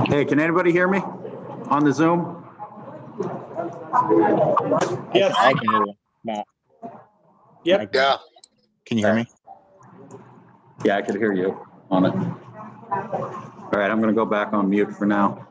Hey, can anybody hear me on the Zoom? Yes. I can hear you, Matt. Yep. Yeah. Can you hear me? Yeah, I could hear you on it. All right, I'm going to go back on mute for now.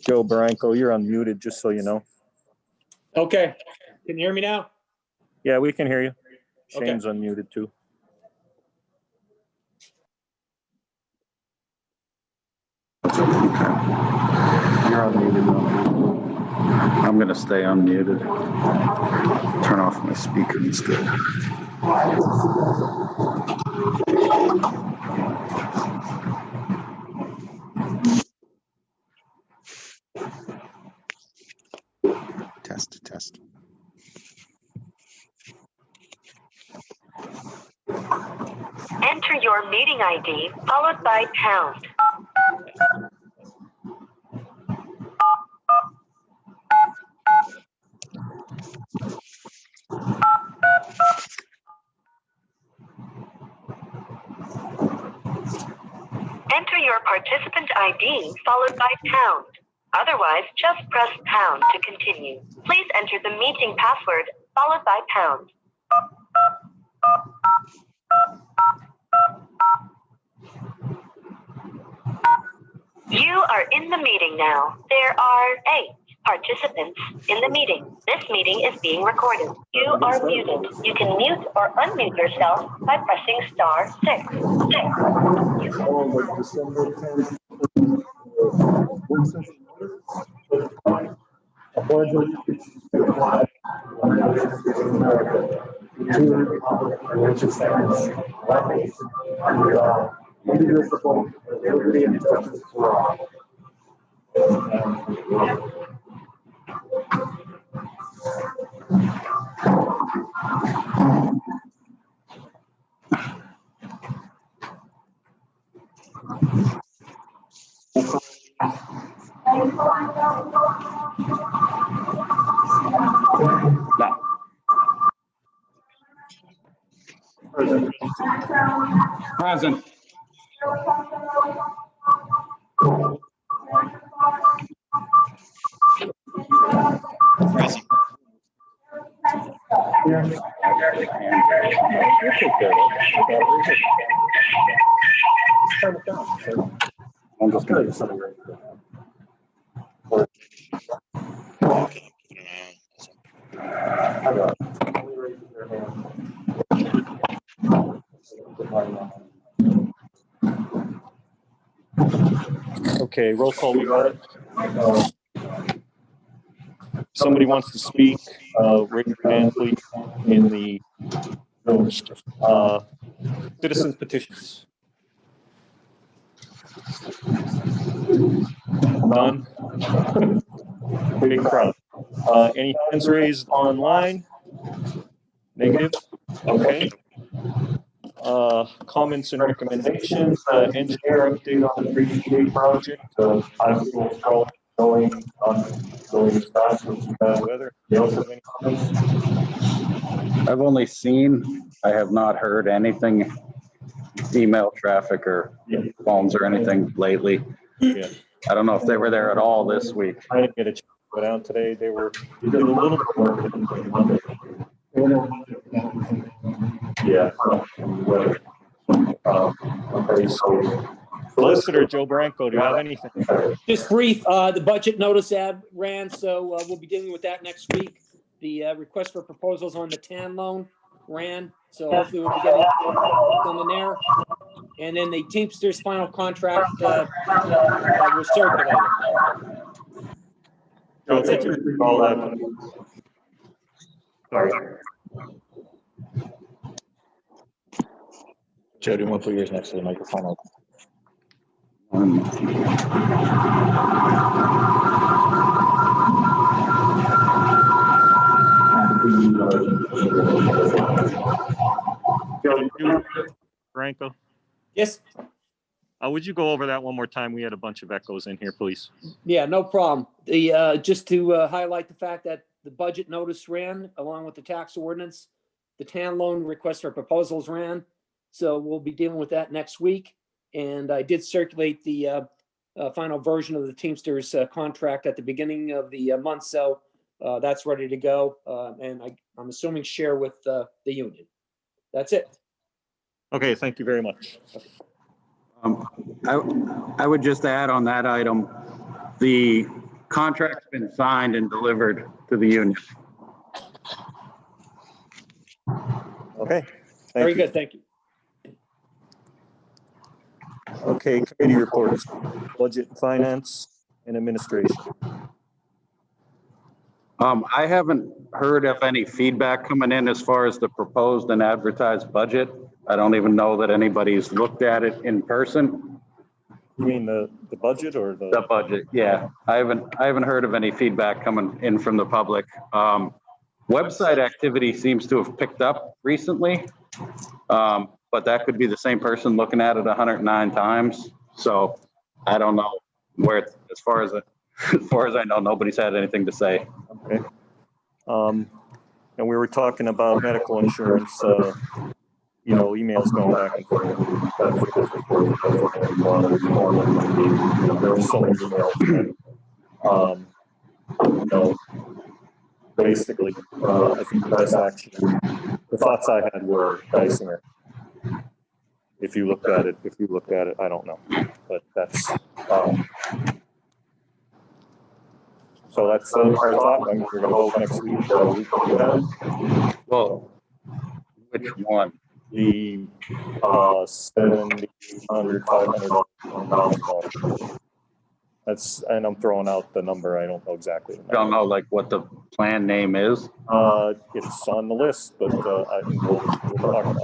Joe Baranco, you're unmuted, just so you know. Okay. Can you hear me now? Yeah, we can hear you. Okay. Shane's unmuted too. You're unmuted now. I'm going to stay unmuted. Turn off my speaker instead. Test. Enter your meeting ID followed by pound. Enter your participant ID followed by pound. Otherwise, just press pound to continue. Please enter the meeting password followed by pound. You are in the meeting now. There are 8 Participants in the meeting. This meeting is being recorded. You are muted. You can mute or unmute yourself by pressing star 6. I pledge allegiance to the flag of the United States of America, to the republic for which it stands, one nation, under God, indivisible, with liberty and justice for all. Present. I'm just gonna do something right Okay, roll call, we got it. Somebody wants to speak, raise your hand, please, in the citizens petitions. None? Big crowd. Any hands raised online? Negative? Okay. Comments and recommendations, engineer update on the 3 project. I'm still going as fast as bad weather. You also have any comments? I've only seen, I have not heard anything, email traffic or phones or anything lately. Yeah. I don't know if they were there at all this week. I didn't get a chance to go down today. They did a little bit of work on Monday. Yeah. Okay, so Solicitor Joe Branco, do you have anything? Just brief, the budget notice ad ran, so we'll be dealing with that next week. The request for proposals on the TAN loan ran, so hopefully we'll be getting something there. And then the Teamsters final contract was circulated. Joe, could you read all that? Sorry. Joe, do you want to put yours next to the microphone? Franco, Yes, would you go over that one more time? We had a bunch of echoes in here, please. yeah, no problem. The just to highlight the fact that the budget notice ran along with the tax ordinance. The TAN loan request for proposals ran, so we'll be dealing with that next week. And I did circulate the final version of the Teamsters contract at the beginning of the month, so that's ready to go. And I'm assuming share with the union. That's it. Okay, thank you very much. I would just add on that item, the contract's been signed and delivered to the union. Okay. Very good, thank you. Okay, committee reports, budget and finance and administration. I haven't heard of any feedback coming in as far as the proposed and advertised budget. I don't even know that anybody's looked at it in person. You mean the budget or The budget, yeah. I haven't heard of any feedback coming in from the public. Website activity seems to have picked up recently, but that could be the same person looking at it 109 times. So I don't know where, as far as I know, nobody's had anything to say. Okay. And we were talking about medical insurance, emails going back and forth. There were so many emails. Basically, I think the best action, the thoughts I had were Geisinger. If you looked at it, I don't know, but that's, So that's our thought. We're going to vote next week. Well, which one? The 700, 500. That's, and I'm throwing out the number. I don't know exactly. I don't know like what the plan name is. It's on the list, but I think we'll talk about it.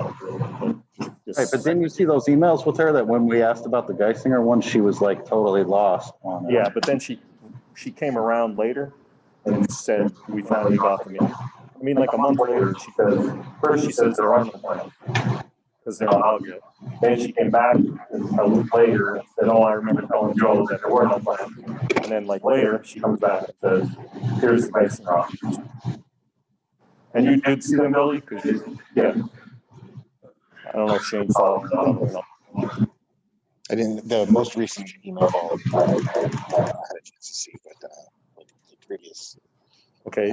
Right, but didn't you see those emails with her that when we asked about the Geisinger one, she was like totally lost on it? Yeah, but then she came around later and said, we finally got them in. I mean, like a month later, she says they're on the plan because they're not out yet. Then she came back a week later and said, oh, I remember telling Joe that there were no plans. And then like later, she comes back and says, here's the Geisinger options. And you did see them, Billy? Yeah. I don't know if Shane saw them or not. I didn't, the most recent email I had a chance to see, but the previous. Okay.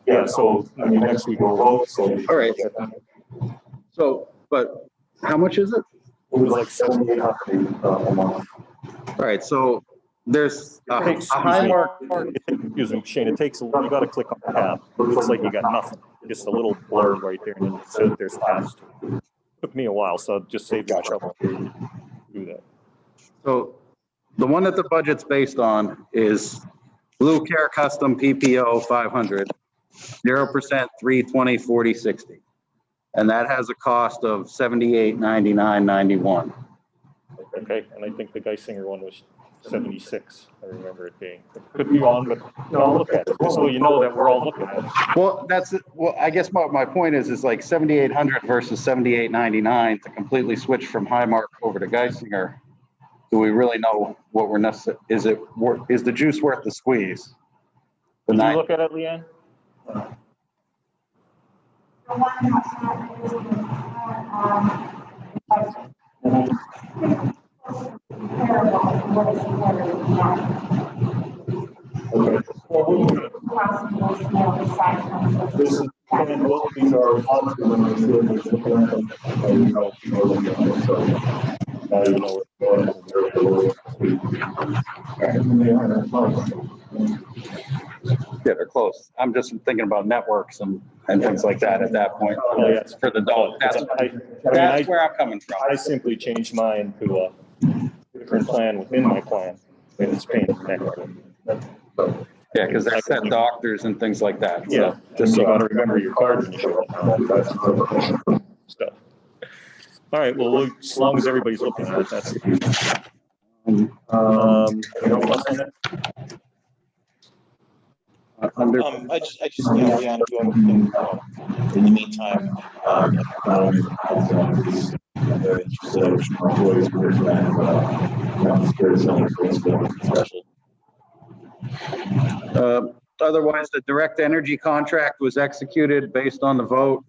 Yeah, so I mean, next week we'll vote. So all right. So, but how much is it? It was like 7,800 a month. All right, so there's a high mark. Excuse me, Shane. It takes. You got to click on the tab. It looks like you got nothing. Just a little blurb right there, and then it says there's tabs to it. Took me a while, so just save you trouble to do that. So the one that the budget's based on is Blue Care Custom PPO 500, 0%, 320, 40, 60. And that has a cost of $78.99.91. Okay, and I think the Geisinger one was 76. I remember it being. It could be wrong, but I'll look at it just so you know that we're all looking at it. Well, I guess my point is like 7,800 versus 78.99 to completely switch from Highmark over to Geisinger. Do we really know what we're necessary? Is the juice worth the squeeze? Did you look at it, Leanne? Okay. This is and what these are options when we're doing this. Now you know what's going on. Yeah, they're close. I'm just thinking about networks and things like that at that point. Oh, yes. For the dog. That's where I'm coming from. I simply changed mine to a different plan within my plan. And it's paying network. Yeah, because they're set doctors and things like that. Yeah, So just so you got to remember your card when you show up. Stuff. All right, well, as long as everybody's looking at it, that's. Anyone else on that? I just, Leanne, in the meantime, otherwise, the direct energy contract was executed based on the vote.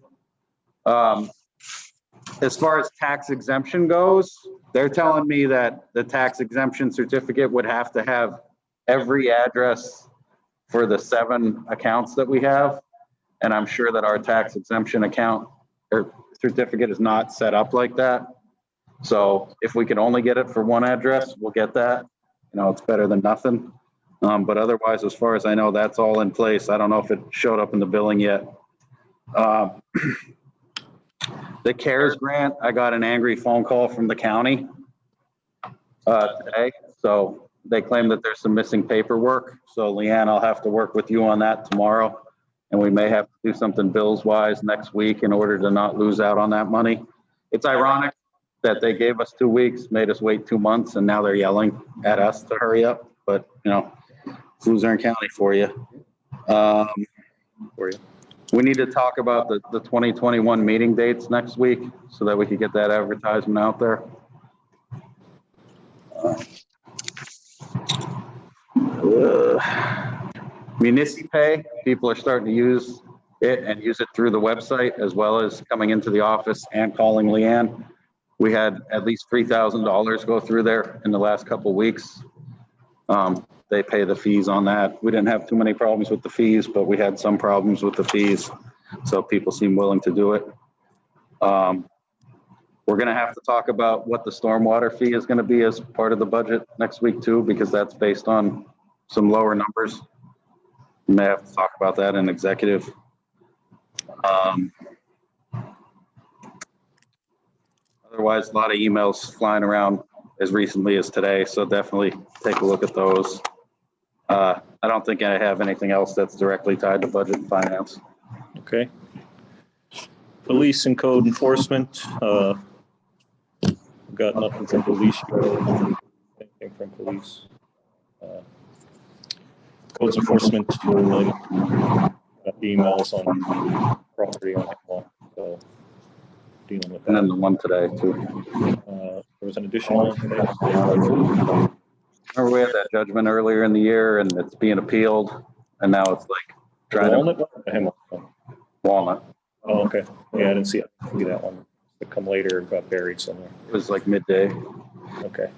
As far as tax exemption goes, they're telling me that the tax exemption certificate would have to have every address for the 7 accounts that we have. And I'm sure that our tax exemption account or certificate is not set up like that. So if we can only get it for 1 address, we'll get that. You know, it's better than nothing. But otherwise, as far as I know, that's all in place. I don't know if it showed up in the billing yet. The CARES grant, I got an angry phone call from the county today. So they claim that there's some missing paperwork. So Leanne, I'll have to work with you on that tomorrow. And we may have to do something bills wise next week in order to not lose out on that money. It's ironic that they gave us 2 weeks, made us wait 2 months, and now they're yelling at us to hurry up. But, you know, it's Luzerne County for you. We need to talk about the 2021 meeting dates next week so that we can get that advertisement out there. MuniciPay, people are starting to use it and use it through the website as well as coming into the office and calling Leanne. We had at least $3,000 go through there in the last couple of weeks. They pay the fees on that. We didn't have too many problems with the fees, but we had some problems with the fees. So people seem willing to do it. We're going to have to talk about what the stormwater fee is going to be as part of the budget next week too, because that's based on some lower numbers May have to talk about that in executive. Otherwise, a lot of emails flying around as recently as today, so definitely take a look at those. I don't think I have anything else that's directly tied to budget and finance. Okay. Police and code enforcement, got nothing from police. Anything from police. Codes enforcement, got the emails on property on that law, so dealing with And then that. the one today too. There was an additional one today. Remember we had that judgment earlier in the year and it's being appealed and now it's like trying to Walnut? Walnut. Oh, okay. Yeah, I didn't see that one. It come later and got buried somewhere. It was like midday. Okay.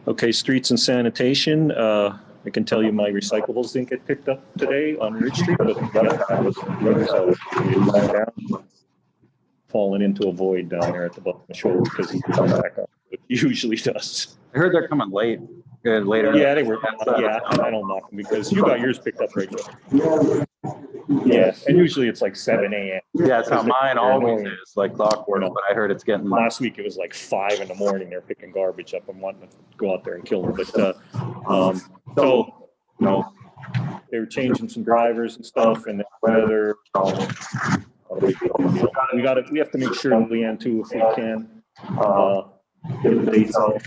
Okay, streets and sanitation. I can tell you my recyclables didn't get picked up today on Ridge Street, but that was so it went down, falling into a void down there at the bottom of the shoulder because he comes back up. It usually does. I heard they're coming late. Later. Yeah, they were. Yeah, I don't knock them because you got yours picked up, Rachel. Yeah, and usually it's like 7 a.m. Yeah, that's how mine always is, like clockwork, but I heard it's getting Last week it was like 5 in the morning. They're picking garbage up and wanting to go out there and kill them. But so you know, they were changing some drivers and stuff, and the weather. We have to make sure Leanne too, if we can. Get the dates out,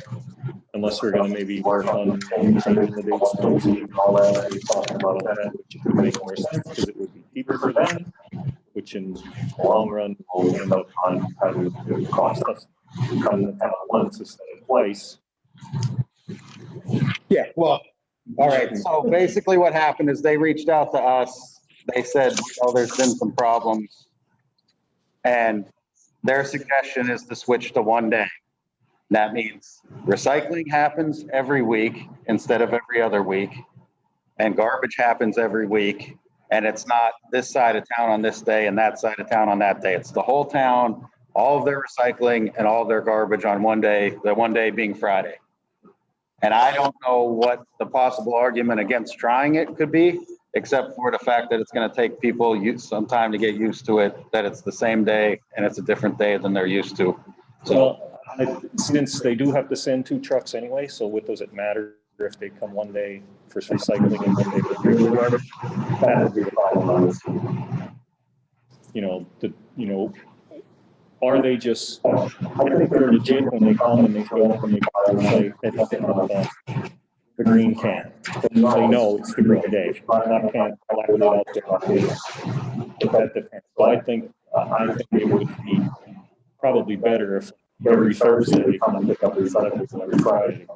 unless we're going to maybe work on changing the dates and all that. Talking about that, which would make more sense because it would be cheaper for them, which in the long run will end up on having to cost us to come to town once instead of twice. Yeah, well, all right. So basically what happened is they reached out to us. They said, oh, there's been some problems. And their suggestion is to switch to 1 day. That means recycling happens every week instead of every other week. And garbage happens every week. And it's not this side of town on this day and that side of town on that day. It's the whole town, all of their recycling and all of their garbage on 1 day, the 1 day being Friday. And I don't know what the possible argument against trying it could be, except for the fact that it's going to take people some time to get used to it, that it's the same day and it's a different day than they're used to. So. Since they do have to send 2 trucks anyway, so what does it matter if they come 1 day for recycling and 1 day for regular garbage? That would be the problem. Are they just? I think they're legit when they come and they show up and they say the green can. They know it's the green day. That can't collect it out there. But that depends. So I think it would be probably better if every Thursday they come and pick up recyclables and every Friday.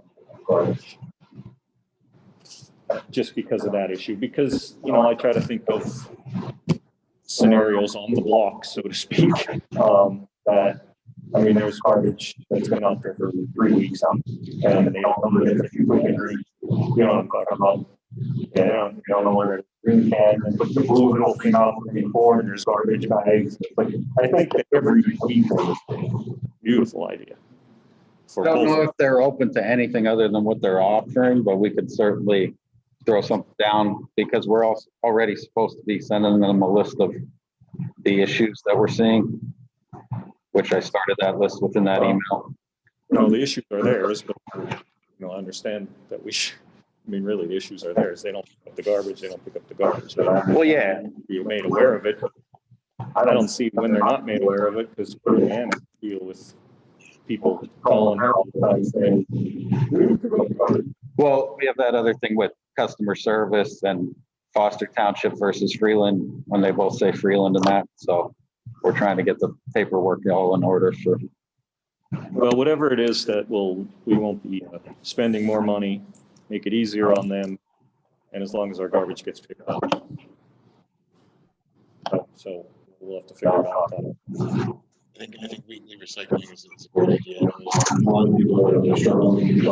Just because of that issue, because I try to think of scenarios on the block, so to speak. There's garbage that's been out there for 3 weeks, and they don't know that if you put the green, what I'm talking about. Yeah, they don't know where the green can and put the blue little thing out before, and there's garbage bags. But I think that every week is a beautiful idea. I don't know if they're open to anything other than what they're offering, but we could certainly throw something down because we're also already supposed to be sending them a list of the issues that we're seeing, which I started that list within that email. The issues are theirs, but I understand that really the issues are theirs. They don't pick up the garbage. They don't pick up the garbage. Well, yeah. You're made aware of it. I don't see when they're not made aware of it because man deal with people calling her all the time saying, well, we have that other thing with customer service and Foster Township versus Freeland when they both say Freeland and that. So we're trying to get the paperwork all in order for. Well, whatever it is that we won't be spending more money, make it easier on them, and as long as our garbage gets picked up. So we'll have to figure it out. I think weekly recycling is a great idea. A lot of people are struggling with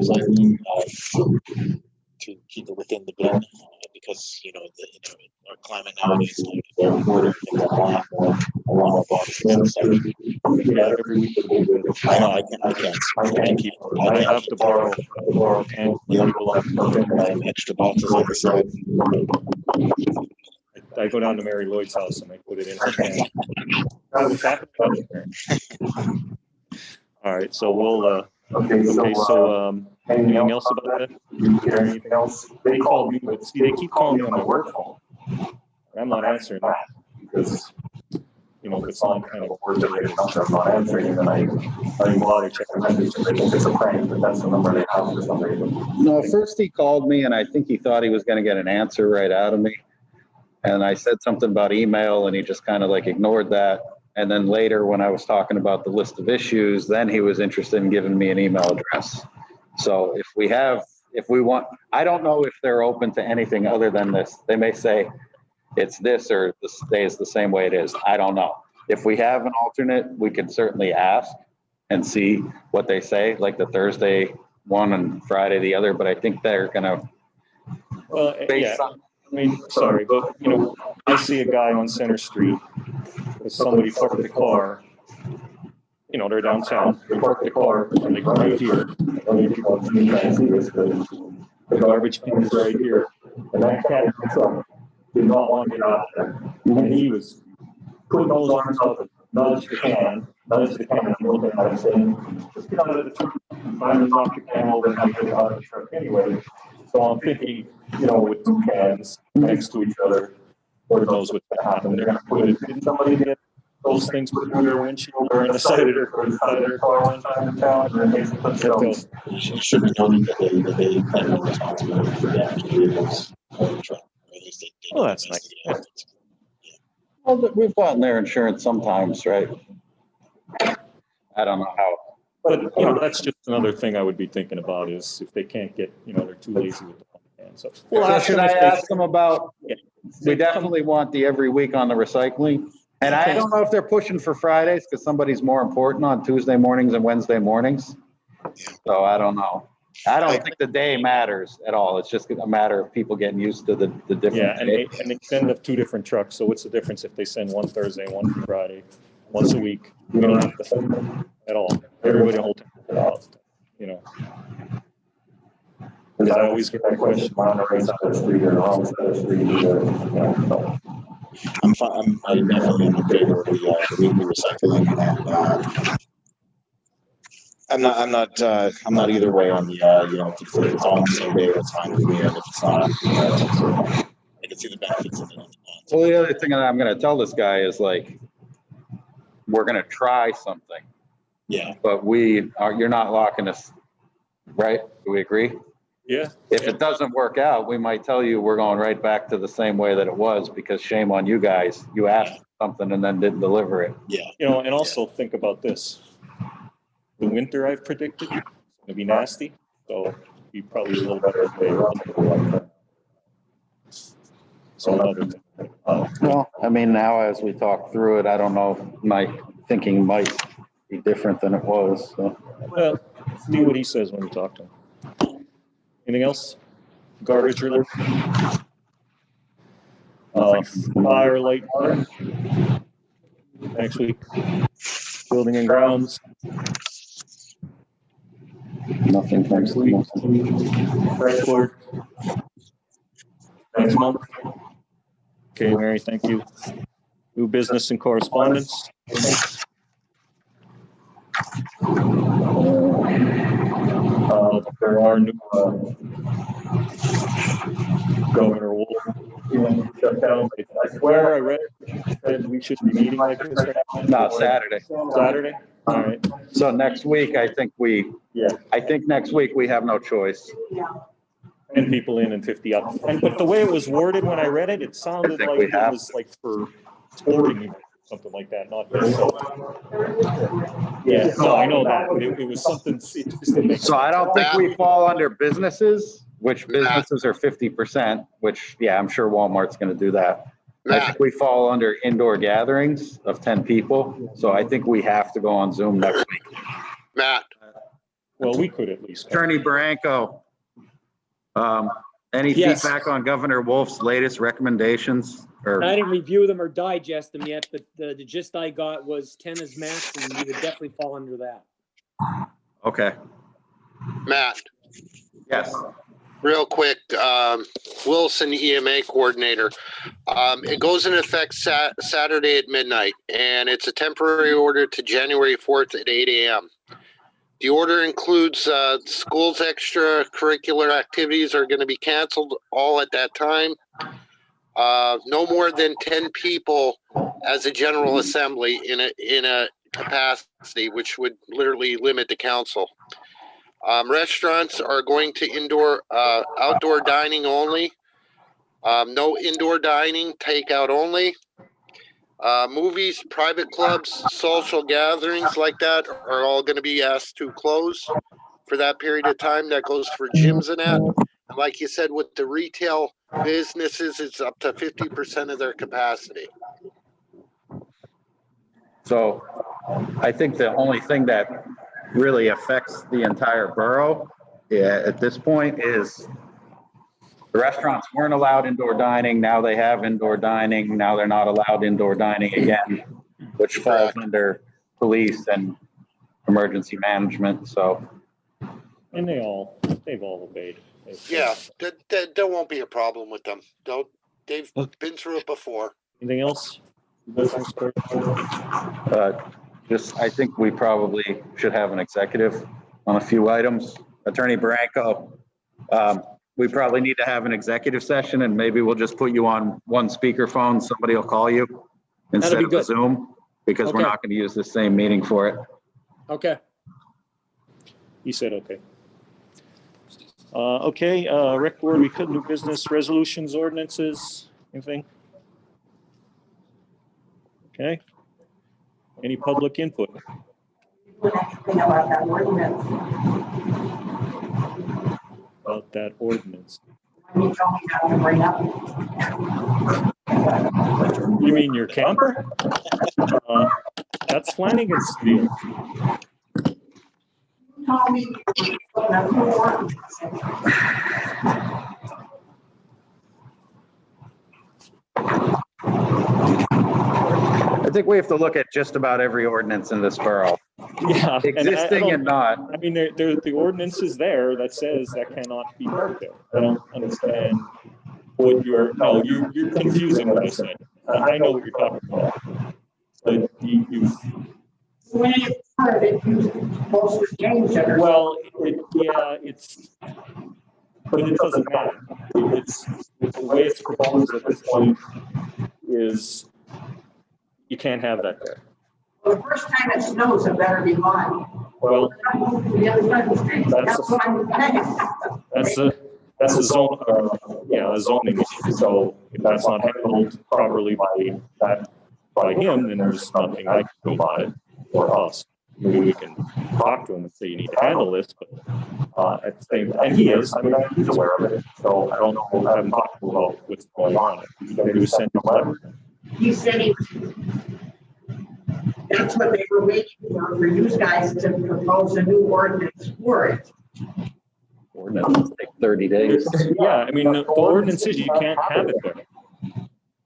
recycling. To keep it within the bin because, our climate nowadays, weather things a lot more along the things. Yeah, every week. I know, I can't keep. I have to borrow cans. Yeah, extra boxes on the side. I go down to Mary Lloyd's house and I put it in her can. What's happening? All right, so we'll, anything else about that? Anything else? They called me, but see, they keep calling me on my work phone. I'm not answering that because, if it's on kind of a word related number, I'm not answering it, and I don't bother checking messages. I think it's a prank, but that's the number they have for some reason. No, first he called me and I think he thought he was going to get an answer right out of me. And I said something about email and he just kind of like ignored that. And then later when I was talking about the list of issues, then he was interested in giving me an email address. So if we want, I don't know if they're open to anything other than this. They may say it's this or this stays the same way it is. I don't know. If we have an alternate, we can certainly ask and see what they say, like the Thursday one and Friday the other, but I think they're gonna. Well, yeah, I mean, sorry, but I see a guy on Center Street with somebody parked the car, they're downtown, they park the car, and they go right here. The garbage can is right here. And that cat in the truck did not want to get out there. And he was putting those arms up, nudge the can, and I'm looking at him saying, just get out of the truck. Finally knocked the can over and I get out of the truck anyway. So I'm thinking, with two cans next to each other, Lord knows what's going to happen. They're going to put it, didn't somebody get those things put through their windshield or in the side of their car one time in town? And they put those. Should be noted that they had no responsibility for damage to vehicles of the truck. Or at least they did. Oh, that's nice. Yeah. Well, we've gotten their insurance sometimes, right? I don't know how. But, that's just another thing I would be thinking about is if they can't get, they're too lazy with the pump can. So Should I ask them about, Yeah. we definitely want the every week on the recycling. And I don't know if they're pushing for Fridays because somebody's more important on Tuesday mornings and Wednesday mornings. So I don't know. I don't think the day matters at all. It's just a matter of people getting used to the different. Yeah, and they send up two different trucks. So what's the difference if they send one Thursday, one Friday, once a week? We don't have to send them at all. Everybody will take it out, Because I always get that question on the right side of the street or the wrong side of the street. I'm definitely in favor of the weekly recycling. And I'm not either way on the if it's on the same day, that's fine with me. And if it's not, I can see the benefits of it. Well, the other thing that I'm going to tell this guy is like, we're going to try something. Yeah. But you're not locking us, right? Do we agree? Yeah. If it doesn't work out, we might tell you we're going right back to the same way that it was because shame on you guys. You asked something and then didn't deliver it. Yeah. And also think about this. The winter I've predicted is going to be nasty. So be probably a little better if they run. So another thing. Well, I mean, now as we talk through it, I don't know, my thinking might be different than it was. So. Well, see what he says when we talk to him. Anything else? Garbage related? Fire, light, water. Next week. Building and grounds. Nothing next week. Fresh board. Next month. Okay, Mary, thank you. New business and correspondence. There are new Governor Wolf shut down. I swear I read that we should be meeting like this right now. No, Saturday. Saturday? All right. So next week, I think next week we have no choice. 10 people in and 50 out. But the way it was worded when I read it, it sounded like it was like for sporting events or something like that, not this. Yeah, no, I know that, but it was something. So I don't think we fall under businesses, which businesses are 50%, which, yeah, I'm sure Walmart's going to do that. I think we fall under indoor gatherings of 10 people. So I think we have to go on Zoom next week. Matt. Well, we could at least. Attorney Barranco. Any Yes. feedback on Governor Wolf's latest recommendations? Or, I didn't review them or digest them yet, but the gist I got was 10 is max, and you would definitely fall under that. okay, Matt, yes. real quick, Wilson EMA coordinator. It goes into effect Saturday at midnight, and it's a temporary order to January 4th at 8 a.m. The order includes school's extracurricular activities are going to be canceled all at that time. No more than 10 people as a general assembly in a capacity, which would literally limit the council. Restaurants are going to outdoor dining only. No indoor dining, takeout only. Movies, private clubs, social gatherings like that are all going to be asked to close for that period of time. That goes for gyms and that. And like you said, with the retail businesses, it's up to 50% of their capacity. So I think the only thing that really affects the entire borough at this point is the restaurants weren't allowed indoor dining. Now they have indoor dining. Now they're not allowed indoor dining again, which falls under police and emergency management. So. And they've all obeyed. Yeah, there won't be a problem with them. They've been through it before. Anything else? Just, I think we probably should have an executive on a few items. Attorney Branco, we probably need to have an executive session, and maybe we'll just put you on one speakerphone. Somebody will call you instead of a Zoom, because we're not going to use the same meeting for it. Okay. He said, okay. Rec board, we could do business resolutions, ordinances, anything? Okay. Any public input? About that ordinance. About that ordinance. You told me not to bring up. You mean your camper? That's Flanagan's deal. You told me. I think we have to look at just about every ordinance in this borough, Yeah. existing and not. I mean, the ordinance is there that says that cannot be parked there. I don't understand what you're confusing what I said. I know what you're talking about. But When it's part of it, you're supposed to change it. well, but it doesn't matter. It's the way it's proposed at this point is you can't have that there. Well, the first time it snows, it better be mine. Well, The other side of the street. That's That's what I'm saying. that's a zone, a zoning issue. So if that's not handled properly by him, then there's nothing I can do about it, or us. Maybe we can talk to him and say you need to handle this, but at the same time, and he is. I mean, he's aware of it. So I don't know. I haven't talked to him about what's going on. He's going to do send him a letter. He said that's what they were waiting for you guys to propose a new ordinance for it. Ordinance take 30 days. Yeah, I mean, the ordinance is you can't have it there.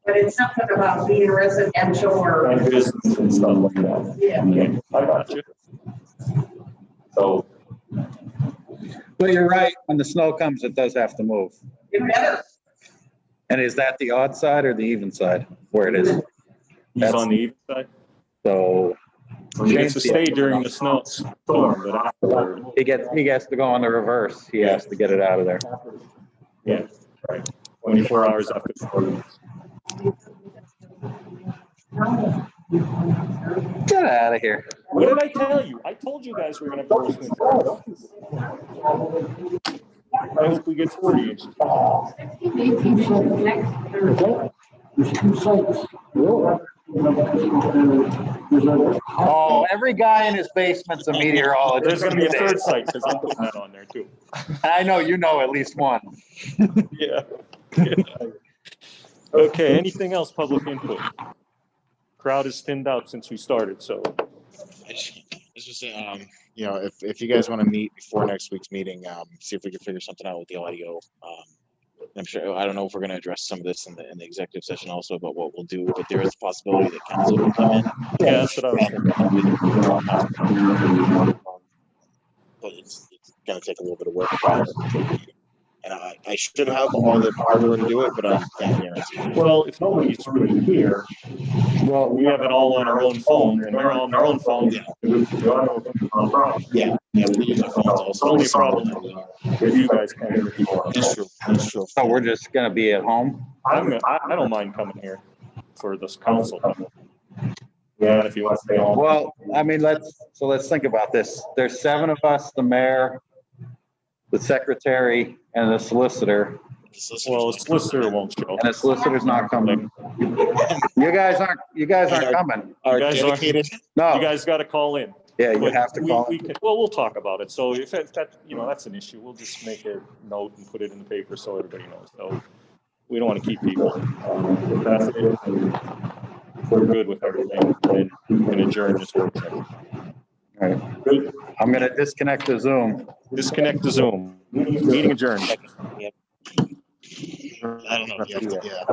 But it's something about being residential or. And business and stuff like that. Yeah. Okay, I got you. So, But you're right, when the snow comes, it does have to move. It better. And is that the odd side or the even side where it is? he's on the even side. So He gets to stay during the storm, but afterward, he gets to go on the reverse. He has to get it out of there. yeah, right. 24 hours after the ordinance. Get out of here. What did I tell you? I told you guys we were going to have to I hope we get 40 inches. Oh, every guy in his basement's a meteorologist. There's going to be a third site because I'm putting that on there too. I know you know at least one. Yeah. Okay, anything else public input? Crowd is thinned out since we started, so. It's just, if you guys want to meet before next week's meeting, see if we can figure something out with the audio. I'm sure, I don't know if we're gonna address some of this in the executive session also about what we'll do, but there is a possibility that council will come in. Yeah, that's what I was thinking. But it's gonna take a little bit of work. And I should have all the hardware to do it, but I can't guarantee it. Well, if nobody's really here, well, we have it all on our own phone, and they're on their own phone. Yeah. Yeah. Yeah, we use our phones It's also. only a problem if you guys can't hear people. It's true, it's true. So we're just gonna be at home? I don't mind coming here for this council. Yeah, if you want to stay home. Well, I mean, let's think about this. There's 7 of us, the mayor, the secretary, and the solicitor, Well, the solicitor won't show. and the solicitor's not coming. You guys aren't coming. Our You guys aren't- dedicated, You No, guys got to call in. yeah, you But have to call. we can, well, we'll talk about it. So if that, that's an issue, we'll just make a note and put it in the paper so everybody knows. So we don't want to keep people. If that's it, we're good with everything, then we can adjourn this work session. All right. Good. I'm gonna disconnect the Zoom. Disconnect the Zoom. Meeting adjourned. I don't know. Yeah.